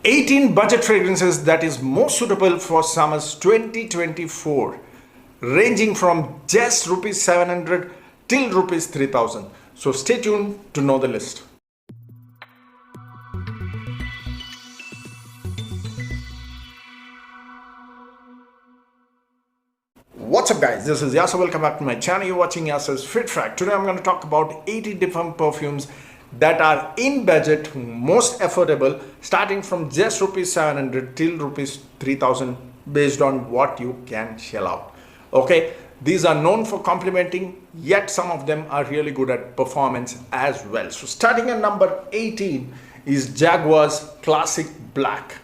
18 budget fragrances that is most suitable for summers 2024, ranging from just rupees 700 till rupees 3000. So stay tuned to know the list. What's up guys, this is Yasser. Welcome back to my channel. You're watching Yaserfrags. Today I'm going to talk about 80 different perfumes that are in budget, most affordable, starting from just rupees 700 till rupees 3000 based on what you can shell out. Okay, these are known for complimenting, yet some of them are really good at performance as well. So starting at number 18 is Jaguar's Classic Black.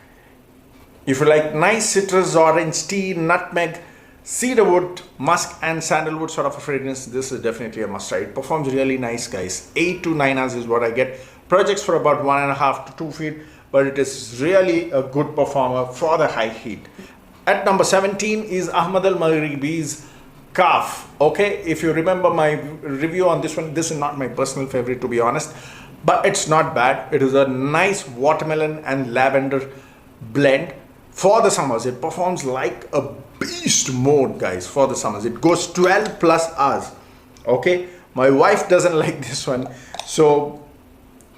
If you like nice citrus, orange, tea, nutmeg, cedarwood, musk and sandalwood sort of a fragrance, this is definitely a must try. It performs really nice guys. 8 to 9 hours is what I get. Projects for about 1.5 to 2 feet, but it is really a good performer for the high heat. At number 17 is Ahmed al-Maghribi's Kaf. Okay, if you remember my review on this one, this is not my personal favorite to be honest, but it's not bad. It is a nice watermelon and lavender blend for the summers. It performs like a beast mode guys for the summers. It goes 12 plus hours. Okay, my wife doesn't like this one, so,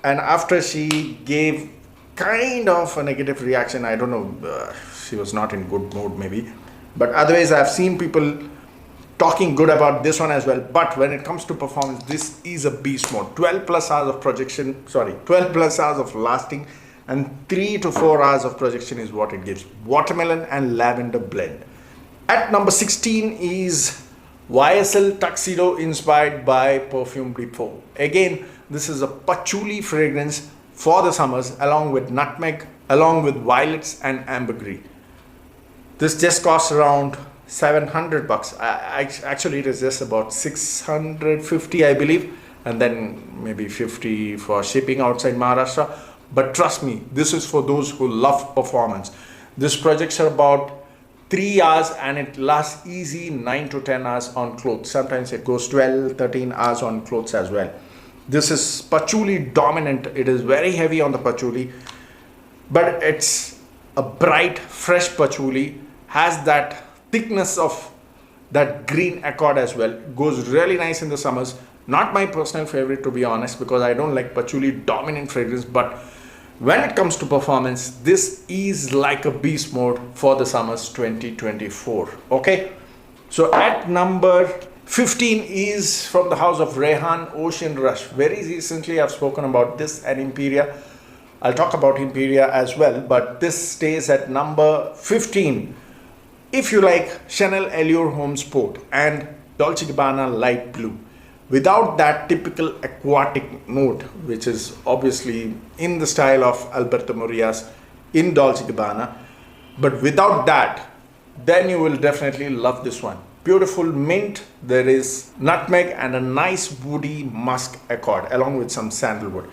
and after she gave kind of a negative reaction, I don't know, she was not in good mood maybe, but otherwise I've seen people talking good about this one as well. But when it comes to performance, this is a beast mode. 12 plus hours of projection, 12 plus hours of lasting, and 3 to 4 hours of projection is what it gives. Watermelon and lavender blend. At number 16 is YSL Tuxedo inspired by Perfume Depot. Again, this is a patchouli fragrance for the summers along with nutmeg, along with violets and ambergris. This just costs around 700 bucks. Actually, it is just about 650 I believe, and then maybe 50 for shipping outside Maharashtra. But trust me, this is for those who love performance. This projects are about 3 hours and it lasts easy 9 to 10 hours on clothes. Sometimes it goes 12, 13 hours on clothes as well. This is patchouli dominant. It is very heavy on the patchouli, but it's a bright, fresh patchouli, has that thickness of that green accord as well. Goes really nice in the summers. Not my personal favorite to be honest, because I don't like patchouli dominant fragrance, but when it comes to performance, this is like a beast mode for the summers 2024. Okay, so at number 15 is from the house of Rehan, Ocean Rush. Very recently I've spoken about this and Imperia. I'll talk about Imperia as well, but this stays at number 15. If you like Chanel Allure Home Sport and Dolce & Gabbana Light Blue, without that typical aquatic note, which is obviously in the style of Alberto Moria's in Dolce & Gabbana, but without that, then you will definitely love this one. Beautiful mint, there is nutmeg and a nice woody musk accord along with some sandalwood.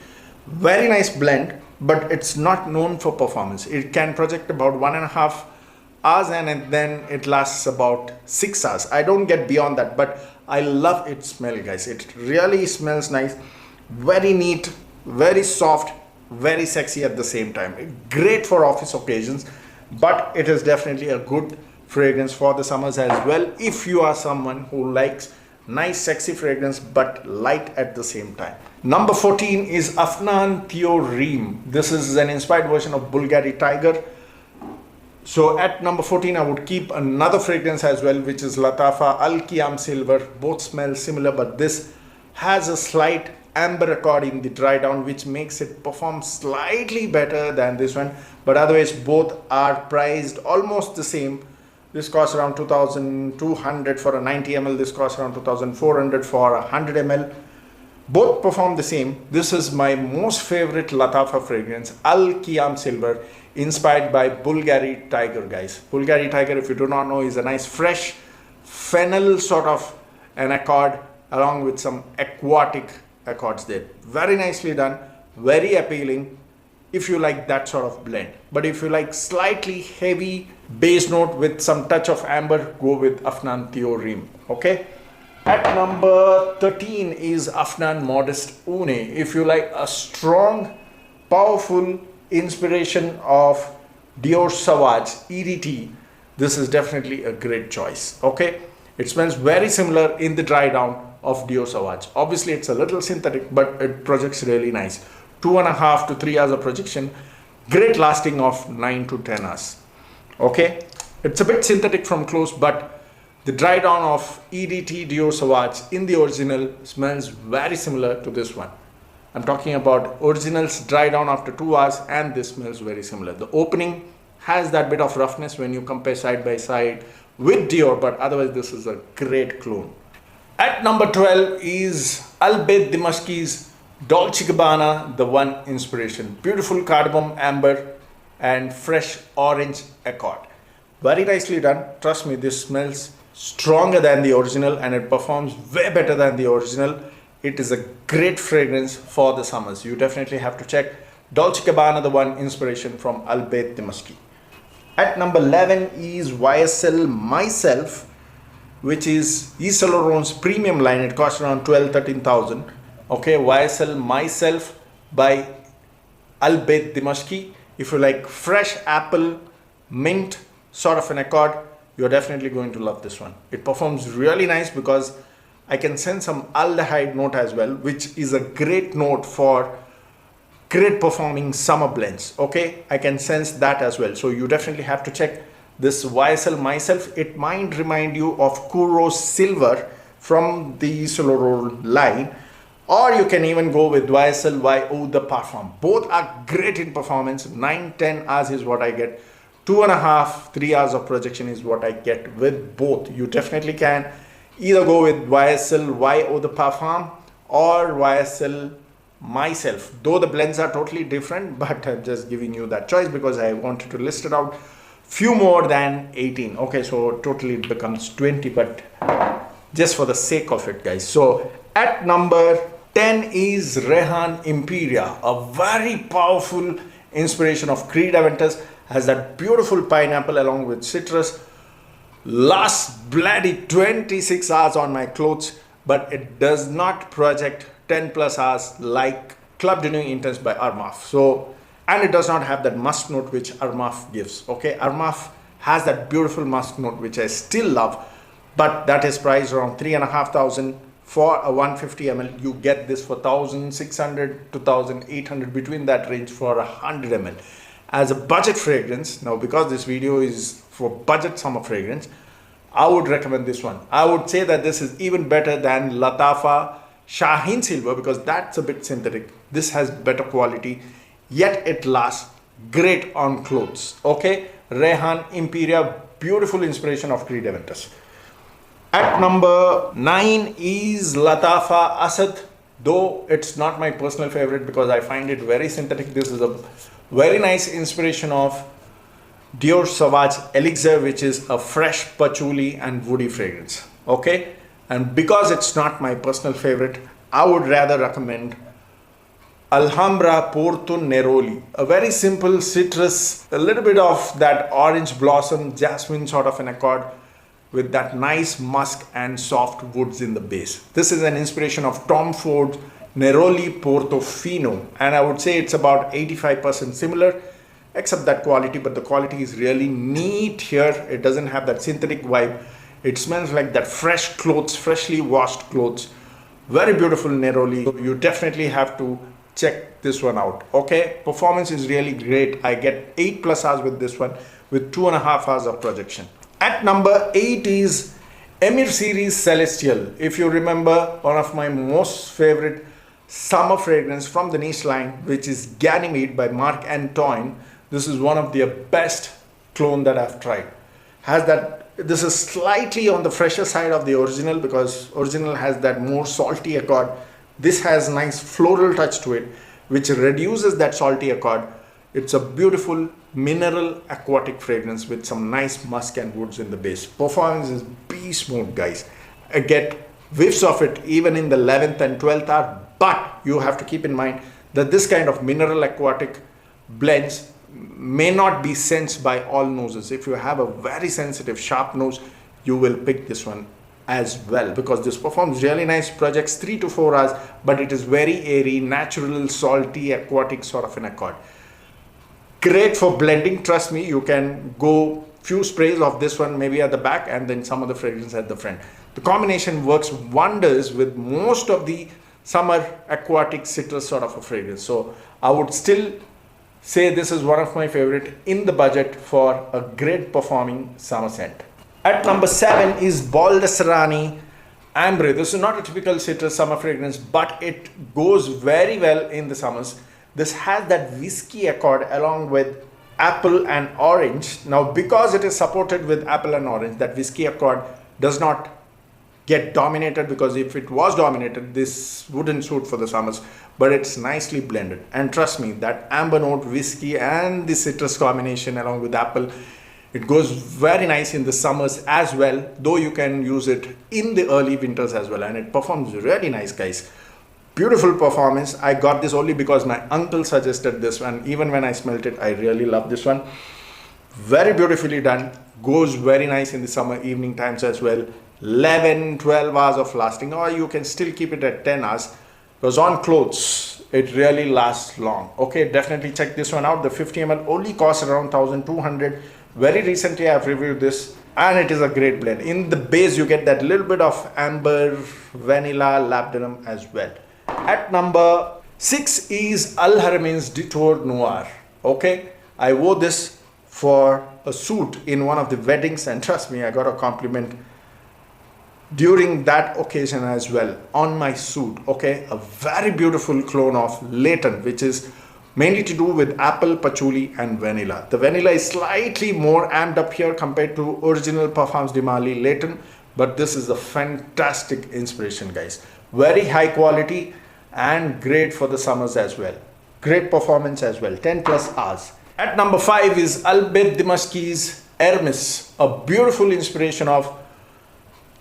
Very nice blend, but it's not known for performance. It can project about 1.5 hours and then it lasts about 6 hours. I don't get beyond that, but I love its smell guys. It really smells nice, very neat, very soft, very sexy at the same time. Great for office occasions, but it is definitely a good fragrance for the summers as well if you are someone who likes nice sexy fragrance but light at the same time. Number 14 is Afnan Theoreme. This is an inspired version of Bulgari Tiger. So at number 14 I would keep another fragrance as well, which is Lattafa Al-Qiyam Silver. Both smell similar, but this has a slight amber accord in the dry down, which makes it perform slightly better than this one, but otherwise both are priced almost the same. This costs around 2,200 for a 90 ml. This costs around 2,400 for a 100 ml. Both perform the same. This is my most favorite Lattafa fragrance, Al-Qiyam Silver, inspired by Bulgari Tiger guys. Bulgari Tiger, if you do not know, is a nice fresh fennel sort of an accord along with some aquatic accords there. Very nicely done, very appealing if you like that sort of blend. But if you like slightly heavy base note with some touch of amber, go with Afnan Theoreme. Okay, At number 13 is Afnan Modest Une. If you like a strong, powerful, inspiration of Dior Sauvage EDT, this is definitely a great choice. Okay, it smells very similar in the dry down of Dior Sauvage. Obviously it's a little synthetic, but it projects really nice. 2.5 to 3 hours of projection, great lasting of 9 to 10 hours. Okay, it's a bit synthetic from close, but the dry down of EDT Dior Sauvage in the original smells very similar to this one. I'm talking about originals dry down after 2 hours, and this smells very similar. The opening has that bit of roughness when you compare side by side with Dior, but otherwise this is a great clone. At number 12 is Albait Dimashqi's Dolce & Gabbana The One Inspiration. Beautiful cardamom, amber and fresh orange accord. Very nicely done. Trust me, this smells stronger than the original and it performs way better than the original. It is a great fragrance for the summers. You definitely have to check Dolce & Gabbana The One Inspiration from Albait Dimashqi. At number 11 is YSL Myself, which is Yves Saint Laurent's premium line. It costs around 12,000-13,000. Okay, YSL Myself by Albait Dimashqi. If you like fresh apple, mint sort of an accord, you're definitely going to love this one. It performs really nice because I can sense some aldehyde note as well, which is a great note for great performing summer blends. Okay, I can sense that as well. So you definitely have to check this YSL Myself. It might remind you of Kouros Silver from the Yves Saint Laurent line, or you can even go with YSL Eau de Parfum. Both are great in performance. 9-10 hours is what I get. 2.5-3 hours of projection is what I get with both. You definitely can either go with YSL Eau de Parfum or YSL Myself, though the blends are totally different, but I'm just giving you that choice because I wanted to list it out. Few more than 18. Okay, so totally it becomes 20, but just for the sake of it, guys. So at number 10 is Rehan Imperia, a very powerful inspiration of Creed Aventus. Has that beautiful pineapple along with citrus. Lasts bloody 26 hours on my clothes, but it does not project 10 plus hours like Club de Nuit Intense by Armaf. So, and it does not have that musk note which Armaf gives. Okay, Armaf has that beautiful musk note which I still love, but that is priced around 3,500 for a 150 ml. You get this for 1,600 to 1,800, between that range for 100 ml. As a budget fragrance, now because this video is for budget summer fragrance, I would recommend this one. I would say that this is even better than Lattafa Shaheen Silver because that's a bit synthetic. This has better quality, yet it lasts great on clothes. Okay, Rehan Imperia, beautiful inspiration of Creed Aventus. At number 9 is Lattafa Asad, though it's not my personal favorite because I find it very synthetic. This is a very nice inspiration of Dior Sauvage Elixir, which is a fresh patchouli and woody fragrance. Okay, and because it's not my personal favorite, I would rather recommend Alhambra Porto Neroli, a very simple citrus, a little bit of that orange blossom jasmine sort of an accord with that nice musk and soft woods in the base. This is an inspiration of Tom Ford's Neroli Portofino, and I would say it's about 85% similar, except that quality, but the quality is really neat here. It doesn't have that synthetic vibe. It smells like that fresh clothes, freshly washed clothes. Very beautiful Neroli. So you definitely have to check this one out. Okay, performance is really great. I get 8 plus hours with this one with 2.5 hours of projection. At number 8 is Emir series Celestial. If you remember, one of my most favorite summer fragrance from the niche line, which is Ganymede by Marc Antoine. This is one of their best clone that I've tried. Has that, this is slightly on the fresher side of the original because original has that more salty accord. This has nice floral touch to it, which reduces that salty accord. It's a beautiful mineral aquatic fragrance with some nice musk and woods in the base. Performance is beast mode, guys. I get whiffs of it even in the 11th and 12th hour, but you have to keep in mind that this kind of mineral aquatic blends may not be sensed by all noses. If you have a very sensitive sharp nose, you will pick this one as well because this performs really nice, projects 3 to 4 hours, but it is very airy, natural, salty, aquatic sort of an accord. Great for blending, trust me. You can go few sprays of this one maybe at the back and then some of the fragrance at the front. The combination works wonders with most of the summer aquatic citrus sort of a fragrance. So I would still say this is one of my favorite in the budget for a great performing summer scent. At number 7 is Baldessarani Ambre. This is not a typical citrus summer fragrance, but it goes very well in the summers. This has that whiskey accord along with apple and orange. Now, because it is supported with apple and orange, that whiskey accord does not get dominated, because if it was dominated, this wouldn't suit for the summers, but it's nicely blended. And trust me, that amber note, whiskey and the citrus combination along with apple, it goes very nice in the summers as well, though you can use it in the early winters as well, and it performs really nice, guys. Beautiful performance. I got this only because my uncle suggested this one. Even when I smelt it, I really love this one. Very beautifully done. Goes very nice in the summer evening times as well. 11-12 hours of lasting, or you can still keep it at 10 hours, because on clothes it really lasts long. Okay, definitely check this one out. The 50 ml only costs around 1,200. Very recently I've reviewed this and it is a great blend. In the base you get that little bit of amber, vanilla, labdanum as well. At number 6 is Al Haramain's Detour Noir. Okay, I wore this for a suit in one of the weddings, and trust me, I got a compliment during that occasion as well on my suit. Okay, a very beautiful clone of Leighton, which is mainly to do with apple, patchouli and vanilla. The vanilla is slightly more amped up here compared to original Parfums de Marly Leighton, but this is a fantastic inspiration, guys. Very high quality and great for the summers as well. Great performance as well, 10+ hours. At number 5 is Albait Dimashqi's Hermes, a beautiful inspiration of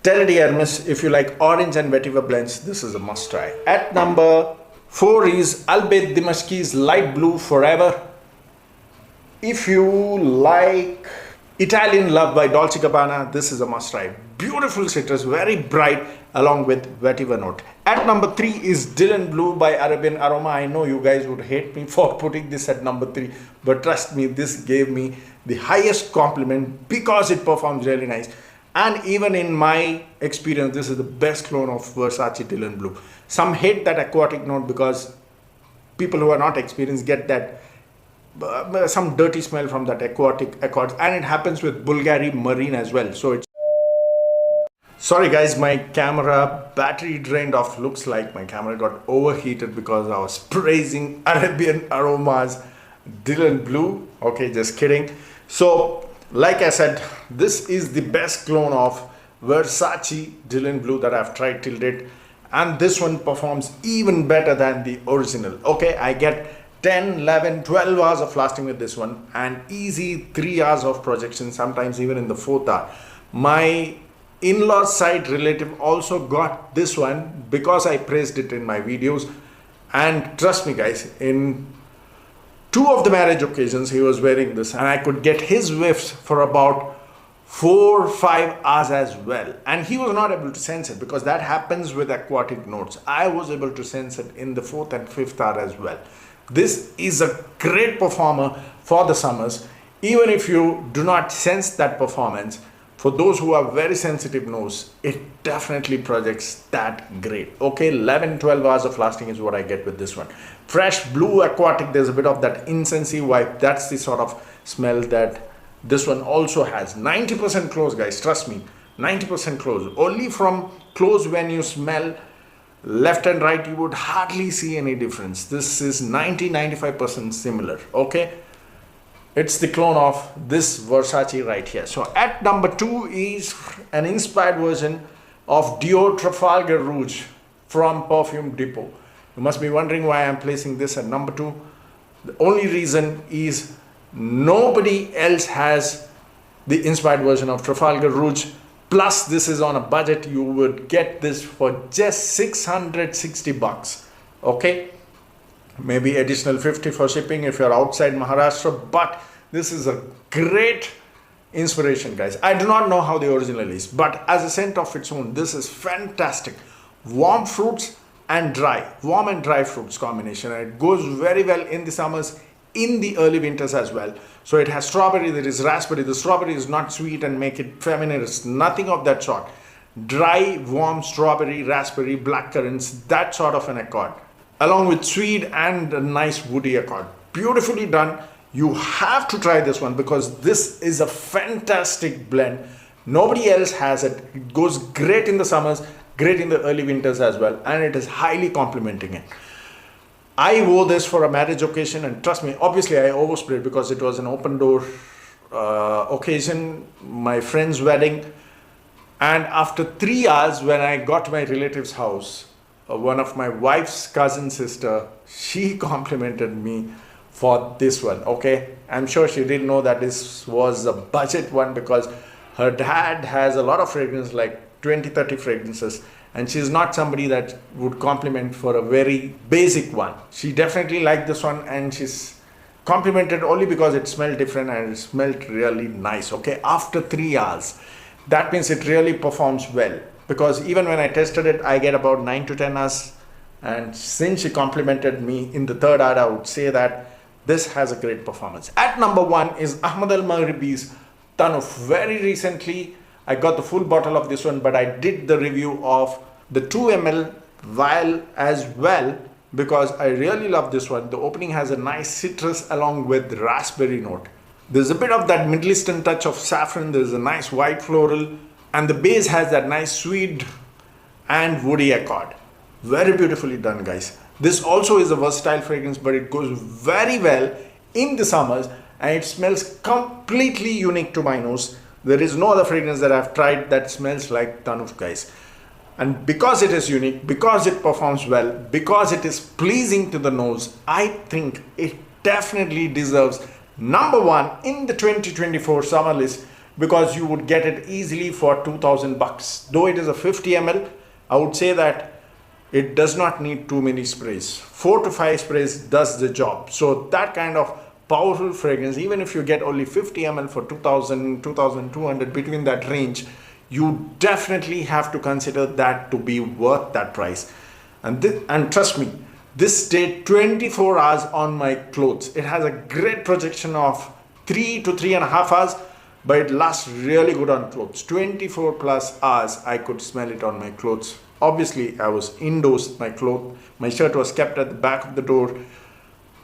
Terre d'Hermes. If you like orange and vetiver blends, this is a must try. At number 4 is Albait Dimashqi's Light Blue Forever. If you like Italian Love by Dolce & Gabbana, this is a must try. Beautiful citrus, very bright along with vetiver note. At number 3 is Dylan Blue by Arabian Aroma. I know you guys would hate me for putting this at number 3, but trust me, this gave me the highest compliment because it performs really nice. And even in my experience, this is the best clone of Versace Dylan Blue. Some hate that aquatic note because people who are not experienced get that some dirty smell from that aquatic accords, and it happens with Bulgari Marine as well. So it's sorry guys, my camera battery drained off. Looks like my camera got overheated because I was praising Arabian Aroma's Dylan Blue. Okay, just kidding. So like I said, this is the best clone of Versace Dylan Blue that I've tried till date, and this one performs even better than the original. Okay, I get 10, 11, 12 hours of lasting with this one, and easy 3 hours of projection, sometimes even in the 4th hour. My in-laws side relative also got this one because I praised it in my videos, and trust me guys, in 2 of the marriage occasions he was wearing this, and I could get his whiffs for about 4-5 hours as well, and he was not able to sense it because that happens with aquatic notes. I was able to sense it in the 4th and 5th hour as well. This is a great performer for the summers. Even if you do not sense that performance, for those who are very sensitive nose, it definitely projects that great. Okay, 11-12 hours of lasting is what I get with this one. Fresh blue aquatic, there's a bit of that incensey vibe. That's the sort of smell that this one also has. 90% close guys, trust me, 90% close. Only from close when you smell left and right, you would hardly see any difference. This is 90-95% similar. Okay, it's the clone of this Versace right here. So at number 2 is an inspired version of Dior Trafalgar Rouge from Perfume Depot. You must be wondering why I'm placing this at number 2. The only reason is nobody else has the inspired version of Trafalgar Rouge. Plus this is on a budget. You would get this for just 660 bucks. Okay, maybe additional 50 for shipping if you're outside Maharashtra, but this is a great inspiration guys. I do not know how the original is, but as a scent of its own, this is fantastic. Warm fruits and dry, warm and dry fruits combination, and it goes very well in the summers, in the early winters as well. So it has strawberry, there is raspberry. The strawberry is not sweet and make it feminine. It's nothing of that sort. Dry, warm strawberry, raspberry, blackcurrants, that sort of an accord, along with sweet and a nice woody accord. Beautifully done. You have to try this one because this is a fantastic blend. Nobody else has it. It goes great in the summers, great in the early winters as well, and it is highly complementing it. I wore this for a marriage occasion, and trust me, obviously I oversprayed because it was an open door occasion, my friend's wedding. And after 3 hours, when I got to my relative's house, one of my wife's cousin sister, she complimented me for this one. Okay, I'm sure she didn't know that this was a budget one because her dad has a lot of fragrance, like 20-30 fragrances, and she's not somebody that would compliment for a very basic one. She definitely liked this one, and she's complimented only because it smelled different and it smelled really nice. Okay, after 3 hours, that means it really performs well, because even when I tested it, I get about 9 to 10 hours, and since she complimented me in the 3rd hour, I would say that this has a great performance. At number 1 is Ahmed Al-Maghribi's Tanuf. Very recently I got the full bottle of this one, but I did the review of the 2 ml vial as well because I really love this one. The opening has a nice citrus along with raspberry note. There's a bit of that Middle Eastern touch of saffron. There's a nice white floral, and the base has that nice sweet and woody accord. Very beautifully done, guys. This also is a versatile fragrance, but it goes very well in the summers, and it smells completely unique to my nose. There is no other fragrance that I've tried that smells like Tanuf, guys. And because it is unique, because it performs well, because it is pleasing to the nose, I think it definitely deserves number 1 in the 2024 summer list, because you would get it easily for 2,000 bucks. Though it is a 50 ml, I would say that it does not need too many sprays. 4 to 5 sprays does the job. So that kind of powerful fragrance, even if you get only 50 ml for 2,000, 2,200, between that range, you definitely have to consider that to be worth that price. And trust me, this stayed 24 hours on my clothes. It has a great projection of 3 to 3.5 hours, but it lasts really good on clothes. 24 plus hours I could smell it on my clothes. Obviously I was indoors, my shirt was kept at the back of the door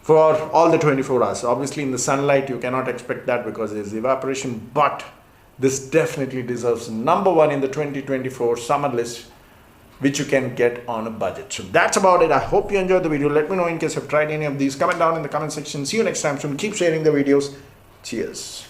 for all the 24 hours. Obviously in the sunlight you cannot expect that because there's evaporation, but this definitely deserves number 1 in the 2024 summer list, which you can get on a budget. So that's about it. I hope you enjoyed the video. Let me know in case you've tried any of these. Comment down in the comment section. See you next time soon. Keep sharing the videos. Cheers.